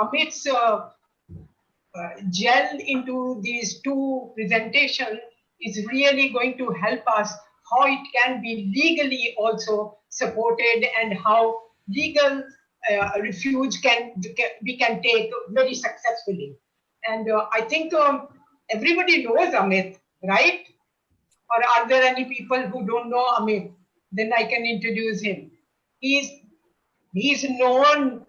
Amit's gel into these two presentations is really going to help us how it can be legally also supported and how legal refuge we can take very successfully. And I think everybody knows Amit, right? Or are there any people who don't know Amit? Then I can introduce him. He's known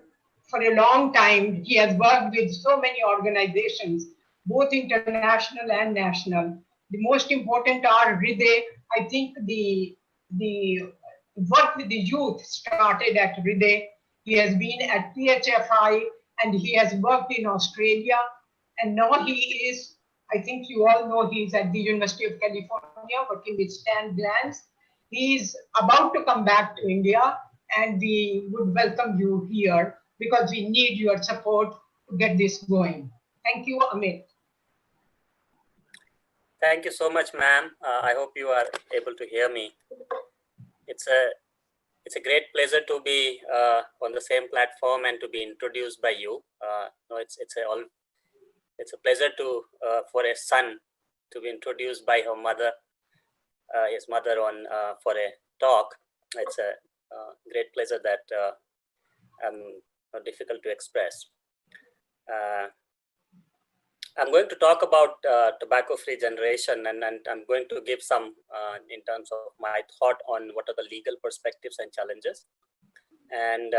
for a long time. He has worked with so many organizations, both international and national. The most important are Hriday. I think the work with the youth started at Hriday. He has been at PHFI and he has worked in Australia. And now he is, I think you all know, he's at the University of California working with Stan Glantz. He's about to come back to India and we would welcome you here because we need your support to get this going. Thank you, Amit. Thank you so much, ma'am. I hope you are able to hear me. It's a great pleasure to be on the same platform and to be introduced by you. It's a pleasure to for a son to be introduced by her mother, his mother on for a talk. It's a great pleasure that difficult to express. I'm going to talk about tobacco-free generation, and I'm going to give some in terms of my thought on what are the legal perspectives and challenges. And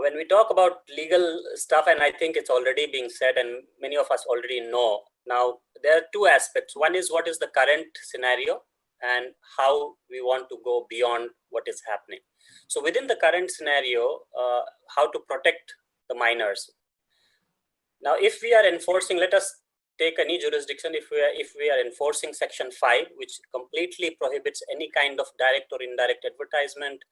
when we talk about legal stuff, and I think it's already being said, and many of us already know. Now, there are two aspects. One is what is the current scenario, and how we want to go beyond what is happening. So within the current scenario, how to protect the minors. Now, if we are enforcing, let us take any jurisdiction, if we are enforcing Section 5, which completely prohibits any kind of direct or indirect advertisement,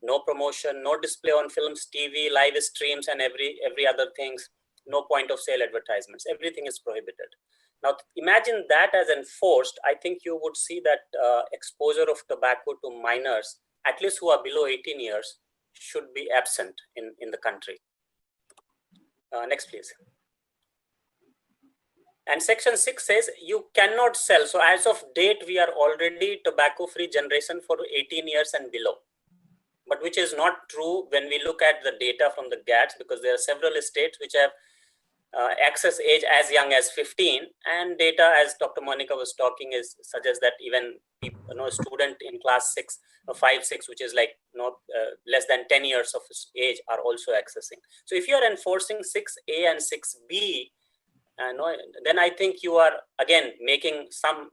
no promotion, no display on films, TV, live streams, and every other things, no point of sale advertisements, everything is prohibited. Now, imagine that as enforced, I think you would see that exposure of tobacco to minors, at least who are below 18 years, should be absent in the country. Next, please. And Section 6 says you cannot sell. So as of date, we are already tobacco-free generation for 18 years and below. But which is not true when we look at the data from the GATS, because there are several states which have access age as young as 15, and data, as Dr. Monica was talking, suggests that even people, student in class 6 or 5, 6, which is like less than 10 years of age, are also accessing. So if you are enforcing 6A and 6B, then I think you are again making some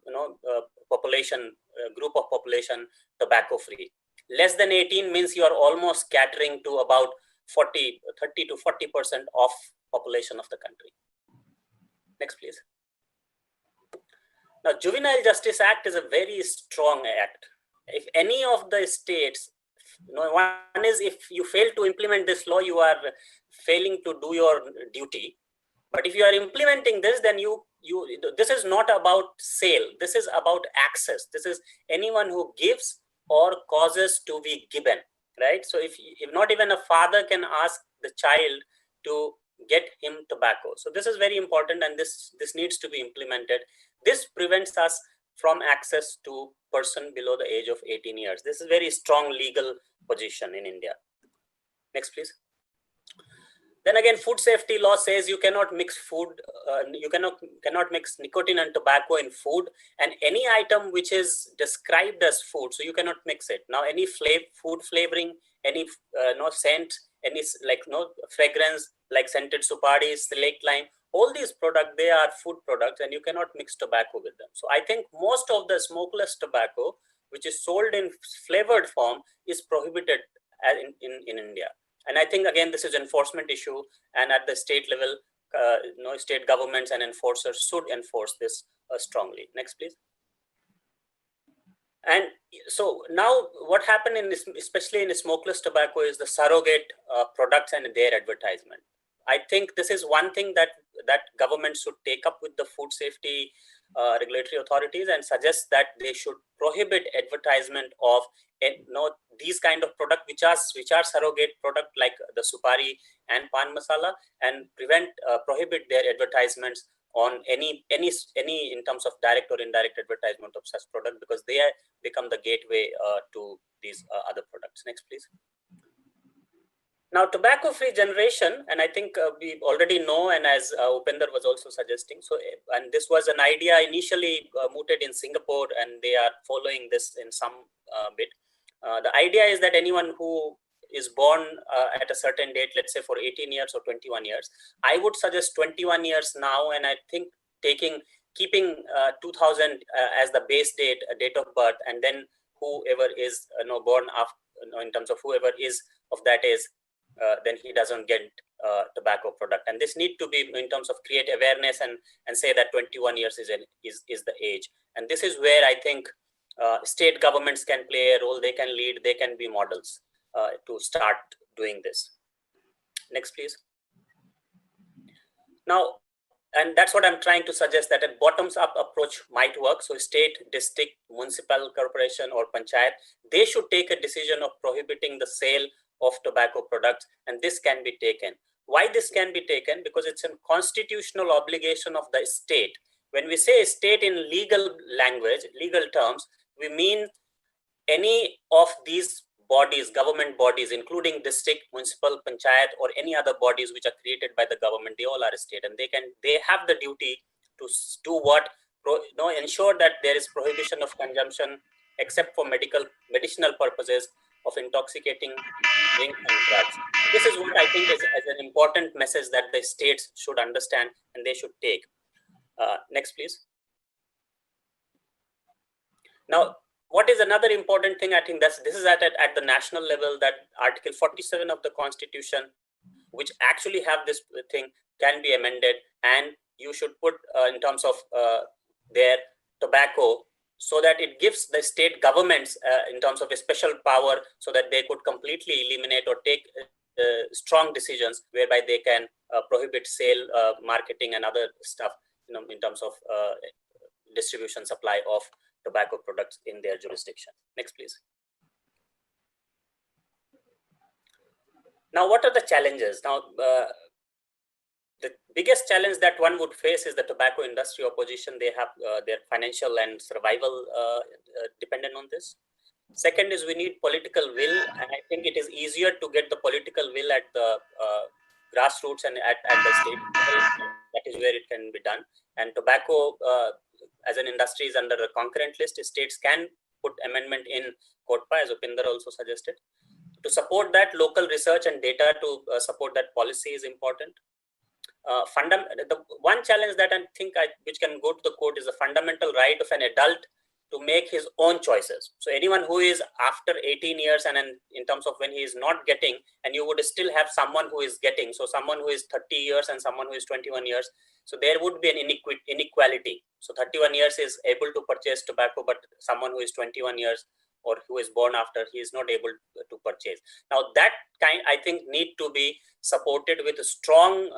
population group of population tobacco free. Less than 18 means you are almost catering to about 30 to 40% of population of the country. Next, please. Now, Juvenile Justice Act is a very strong act. If any of the states, one is if you fail to implement this law, you are failing to do your duty. But if you are implementing this, then this is not about sale. This is about access. This is anyone who gives or causes to be given, right? So if not even a father can ask the child to get him tobacco. So this is very important, and this needs to be implemented. This prevents us from access to person below the age of 18 years. This is very strong legal position in India. Next, please. Then again, food safety law says you cannot mix food, you cannot mix nicotine and tobacco in food, and any item which is described as food, so you cannot mix it. Now, any food flavoring, any scent, any fragrance like scented supadi, select lime, all these products, they are food products, and you cannot mix tobacco with them. So I think most of the smokeless tobacco, which is sold in flavored form, is prohibited in India. And I think, again, this is an enforcement issue, and at the state level, state governments and enforcers should enforce this strongly. Next, please. And so now what happened especially in smokeless tobacco, is the surrogate products and their advertisement. I think this is one thing that government should take up with the food safety regulatory authorities and suggest that they should prohibit advertisement of these kind of product which are surrogate product like the supari and pan masala, and prohibit their advertisements on any in terms of direct or indirect advertisement of such product, because they become the gateway to these other products. Next, please. Now, tobacco-free generation, and I think we already know, and as Upender was also suggesting, so, and this was an idea initially mooted in Singapore, and they are following this in some bit. The idea is that anyone who is born at a certain date, let's say for 18 years or 21 years, I would suggest 21 years now, and I think keeping 2000 as the base date, date of birth, and then whoever is born after, in terms of whoever is of that age, then he doesn't get tobacco product. And this need to be in terms of create awareness and say that 21 years is the age. And this is where I think state governments can play a role. They can lead, they can be models to start doing this. Next, please. Now, and that's what I'm trying to suggest, that a bottoms-up approach might work. So state, district, municipal corporation or panchayat, they should take a decision of prohibiting the sale of tobacco products, and this can be taken. Why this can be taken? Because it's a constitutional obligation of the state. When we say state in legal language, legal terms, we mean any of these bodies, government bodies, including district, municipal, panchayat, or any other bodies which are created by the government, they all are a state, and they have the duty to do what? Ensure that there is prohibition of consumption except for medicinal purposes of intoxicating drinks and drugs. This is what I think is an important message that the states should understand and they should take. Next, please. Now, what is another important thing? I think this is at the national level, that Article 47 of the Constitution, which actually have this thing, can be amended, and you should put in terms of their tobacco, so that it gives the state governments in terms of a special power, so that they could completely eliminate or take strong decisions whereby they can prohibit sale, marketing, and other stuff, in terms of distribution, supply of tobacco products in their jurisdiction. Next, please. Now, what are the challenges? Now, the biggest challenge that one would face is the tobacco industry opposition. They have their financial and survival dependent on this. Second is we need political will, and I think it is easier to get the political will at the grassroots and at the state level. That is where it can be done. And tobacco as an industry is under a concurrent list. States can put amendment in CODPA, as Upinder also suggested. To support that, local research and data to support that policy is important. The one challenge that I think which can go to the court is the fundamental right of an adult to make his own choices. So anyone who is after 18 years and in terms of when he is not getting, and you would still have someone who is getting, so someone who is 30 years and someone who is 21 years, so there would be an inequality. So 31 years is able to purchase tobacco, but someone who is 21 years or who is born after, he is not able to purchase. Now that kind, I think, need to be supported with a strong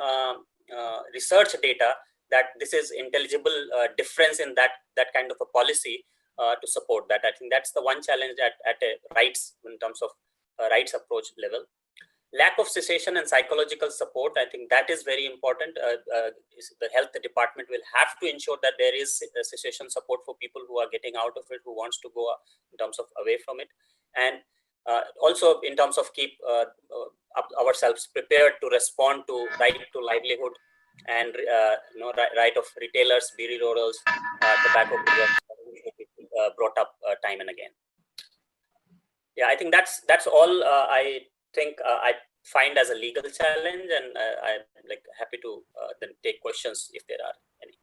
research data, that this is intelligible difference in that kind of a policy to support that. I think that's the one challenge at a rights, in terms of rights approach level. Lack of cessation and psychological support, I think that is very important. The health department will have to ensure that there is cessation support for people who are getting out of it, who wants to go in terms of away from it. And also in terms of keep ourselves prepared to respond to right to livelihood and right of retailers, beer rollers, tobacco products brought up time and again. Yeah, I think that's all I think I find as a legal challenge, and I'm happy to then take questions if there are.